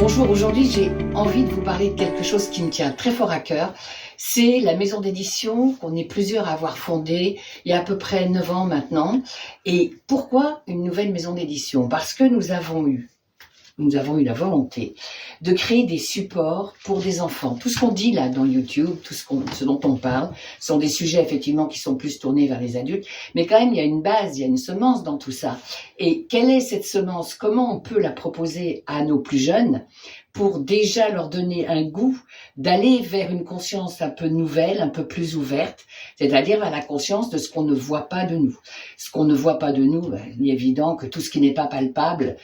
Bonjour, aujourd'hui j'ai envie de vous parler de quelque chose qui me tient très fort à cœur. C'est la maison d'édition qu'on est plusieurs à avoir fondée il y a à peu près 9 ans maintenant. Et pourquoi une nouvelle maison d'édition? Parce que nous avons eu la volonté de créer des supports pour des enfants. Tout ce qu'on dit là dans YouTube, ce dont on parle, sont des sujets effectivement qui sont plus tournés vers les adultes, mais quand même il y a une base, il y a une semence dans tout ça. Et quelle est cette semence? Comment on peut la proposer à nos plus jeunes pour déjà leur donner un goût d'aller vers une conscience un peu nouvelle, un peu plus ouverte, c'est-à-dire à la conscience de ce qu'on ne voit pas de nous. Ce qu'on ne voit pas de nous, il est évident que tout ce qui n'est pas palpable,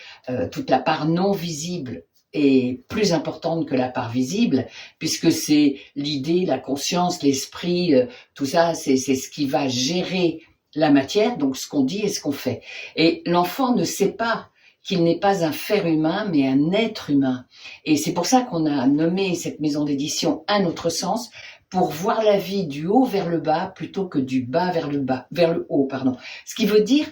toute la part non visible est plus importante que la part visible, puisque c'est l'idée, la conscience, l'esprit, tout ça, c'est ce qui va gérer la matière, donc ce qu'on dit et ce qu'on fait. Et l'enfant ne sait pas qu'il n'est pas un faire humain, mais un être humain. Et c'est pour ça qu'on a nommé cette maison d'édition Un autre sens, pour voir la vie du haut vers le bas plutôt que du bas vers le haut, pardon. Ce qui veut dire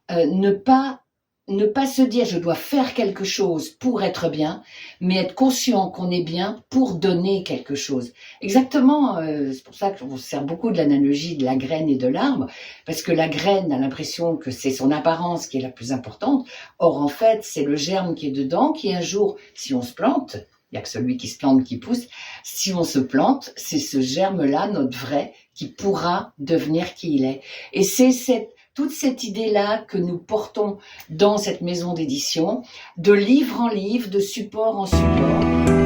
ne pas se dire je dois faire quelque chose pour être bien, mais être conscient qu'on est bien pour donner quelque chose. Exactement, c'est pour ça qu'on sert beaucoup de l'analogie de la graine et de l'arbre, parce que la graine a l'impression que c'est son apparence qui est la plus importante. Or, en fait, c'est le germe qui est dedans, qui un jour, si on se plante, il n'y a que celui qui se plante qui pousse, si on se plante, c'est ce germe-là, notre vrai, qui pourra devenir qui il est. Et c'est toute cette idée-là que nous portons dans cette maison d'édition, de livre en livre, de support en support.